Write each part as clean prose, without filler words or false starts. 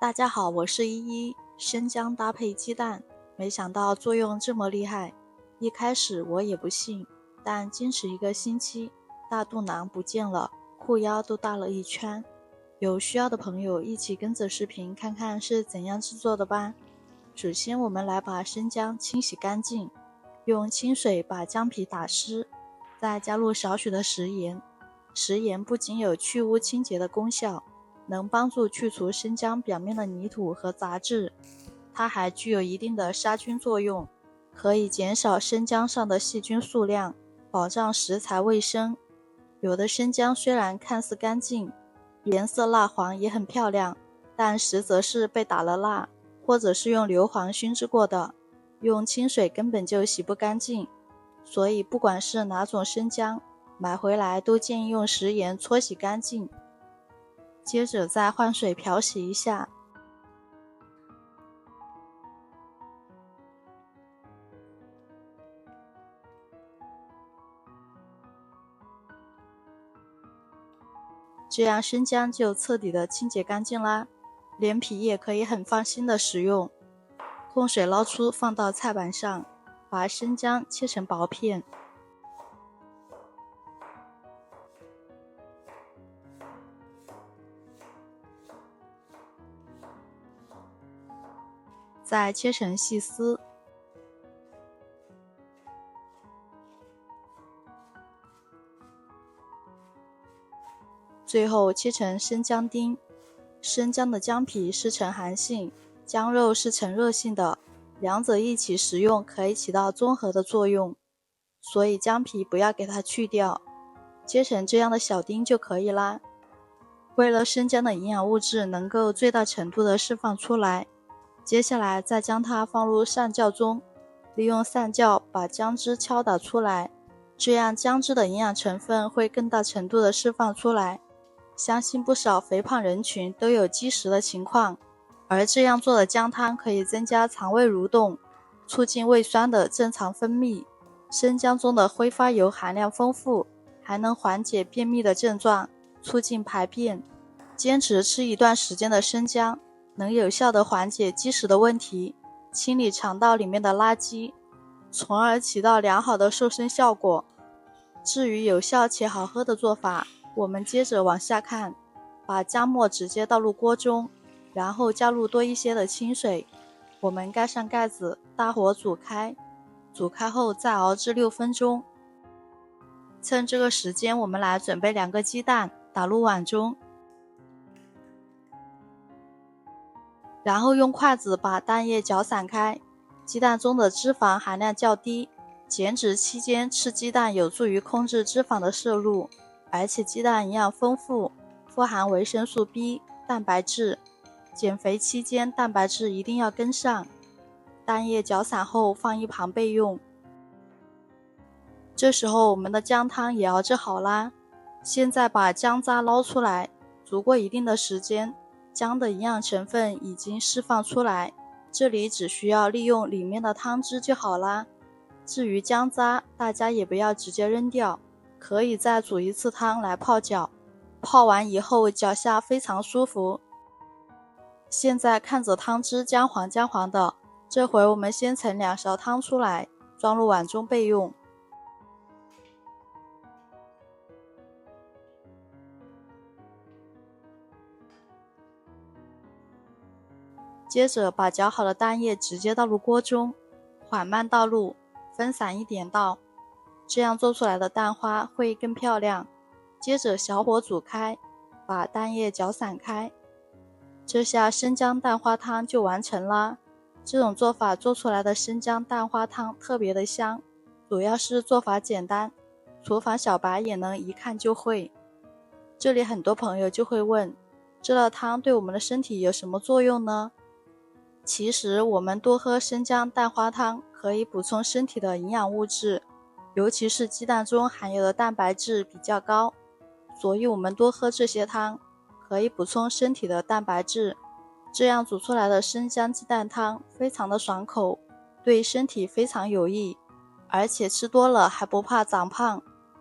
大家好，我是依依。生姜搭配鸡蛋，没想到作用这么厉害。一开始我也不信，但坚持1个星期，大肚腩不见了，裤腰都大了1圈。有需要的朋友一起跟着视频看看是怎样制作的吧。首先我们来把生姜清洗干净，用清水把姜皮打湿，再加入少许的食盐。食盐不仅有去污清洁的功效，能帮助去除生姜表面的泥土和杂质，它还具有一定的杀菌作用，可以减少生姜上的细菌数量，保障食材卫生。有的生姜虽然看似干净，颜色蜡黄也很漂亮，但实则是被打了蜡，或者是用硫磺熏制过的，用清水根本就洗不干净。所以不管是哪种生姜，买回来都建议用食盐搓洗干净，接着再换水漂洗一下。这样生姜就彻底的清洁干净啦，连皮也可以很放心的食用。控水捞出，放到菜板上，把生姜切成薄片，再切成细丝。最后切成生姜丁。生姜的姜皮是呈寒性，姜肉是呈热性的，两者一起食用可以起到综合的作用，所以姜皮不要给它去掉，切成这样的小丁就可以啦。为了生姜的营养物质能够最大程度的释放出来，接下来再将它放入上酵中，利用上酵把姜汁敲打出来，这样姜汁的营养成分会更大程度的释放出来。相信不少肥胖人群都有积食的情况，而这样做的姜汤可以增加肠胃蠕动，促进胃酸的正常分泌。生姜中的挥发油含量丰富，还能缓解便秘的症状，促进排便。坚持吃一段时间的生姜，能有效地缓解积食的问题，清理肠道里面的垃圾，从而起到良好的瘦身效果。至于有效且好喝的做法，我们接着往下看。把姜末直接倒入锅中，然后加入多一些的清水，我们盖上盖子，大火煮开。煮开后再熬至6分钟。趁这个时间，我们来准备2个鸡蛋，打入碗中，然后用筷子把蛋液搅散开。鸡蛋中的脂肪含量较低，减脂期间吃鸡蛋有助于控制脂肪的摄入，而且鸡蛋营养丰富，富含维生素 B、蛋白质，减肥期间蛋白质一定要跟上。蛋液搅散后放一旁备用。这时候我们的姜汤也熬制好啦，现在把姜渣捞出来，煮过一定的时间，姜的营养成分已经释放出来，这里只需要利用里面的汤汁就好啦。至于姜渣，大家也不要直接扔掉，可以再煮1次汤来泡脚，泡完以后脚下非常舒服。现在看着汤汁姜黄姜黄的，这回我们先盛2勺汤出来，装入碗中备用。接着把搅好的蛋液直接倒入锅中，缓慢倒入，分散一点倒，这样做出来的蛋花会更漂亮。接着小火煮开，把蛋液搅散开，这下生姜蛋花汤就完成啦。这种做法做出来的生姜蛋花汤特别的香，主要是做法简单，厨房小白也能一看就会。这里很多朋友就会问，这道汤对我们的身体有什么作用呢？其实我们多喝生姜蛋花汤可以补充身体的营养物质，尤其是鸡蛋中含有的蛋白质比较高，所以我们多喝这些汤可以补充身体的蛋白质。这样煮出来的生姜鸡蛋汤非常的爽口，对身体非常有益，而且吃多了还不怕长胖，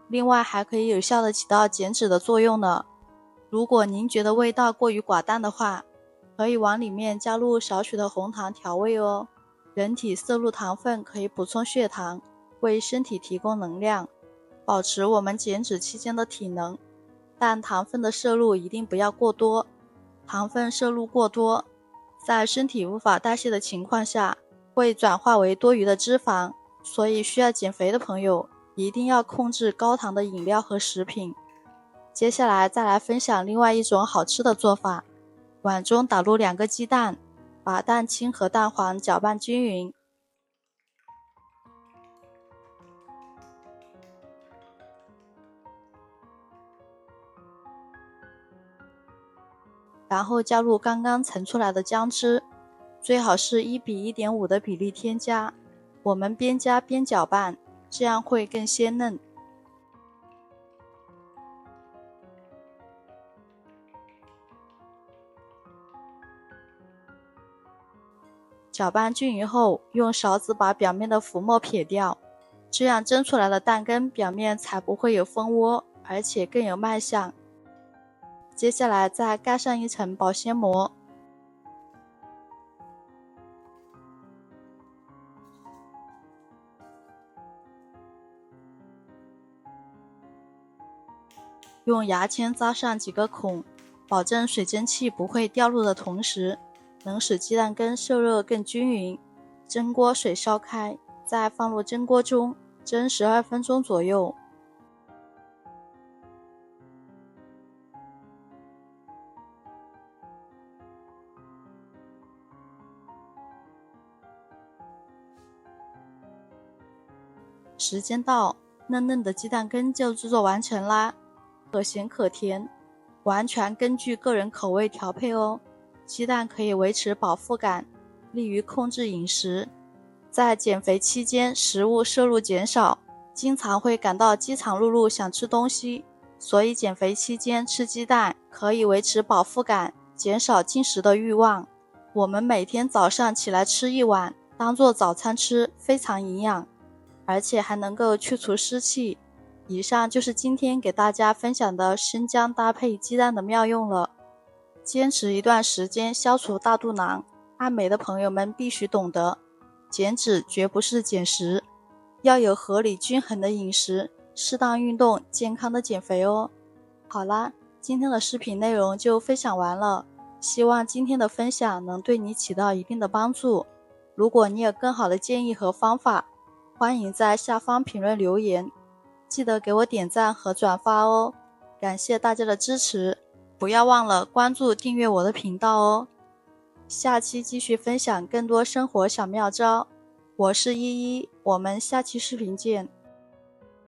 另外还可以有效的起到减脂的作用呢。如果您觉得味道过于寡淡的话，可以往里面加入少许的红糖调味哦。人体摄入糖分可以补充血糖，为身体提供能量，保持我们减脂期间的体能。但糖分的摄入一定不要过多，糖分摄入过多，在身体无法代谢的情况下，会转化为多余的脂肪，所以需要减肥的朋友一定要控制高糖的饮料和食品。接下来再来分享另外一种好吃的做法，碗中打入2个鸡蛋，把蛋清和蛋黄搅拌均匀，然后加入刚刚盛出来的姜汁，最好是1:1.5的比例添加，我们边加边搅拌，这样会更鲜嫩。搅拌均匀后，用勺子把表面的浮沫撇掉，这样蒸出来的蛋羹表面才不会有蜂窝，而且更有卖相。接下来再盖上一层保鲜膜，用牙签扎上几个孔，保证水蒸气不会掉落的同时，能使鸡蛋羹受热更均匀。蒸锅水烧开，再放入蒸锅中蒸12分钟左右。时间到，嫩嫩的鸡蛋羹就制作完成啦，可咸可甜，完全根据个人口味调配哦。鸡蛋可以维持饱腹感，利于控制饮食。在减肥期间，食物摄入减少，经常会感到饥肠辘辘想吃东西，所以减肥期间吃鸡蛋可以维持饱腹感，减少进食的欲望。我们每天早上起来吃1碗，当做早餐吃，非常营养，而且还能够去除湿气。以上就是今天给大家分享的生姜搭配鸡蛋的妙用了。坚持一段时间消除大肚腩，爱美的朋友们必须懂得，减脂绝不是减食，要有合理均衡的饮食，适当运动，健康的减肥哦。好啦，今天的视频内容就分享完了，希望今天的分享能对你起到一定的帮助。如果你有更好的建议和方法，欢迎在下方评论留言，记得给我点赞和转发哦。感谢大家的支持，不要忘了关注订阅我的频道哦。下期继续分享更多生活小妙招，我是依依，我们下期视频见。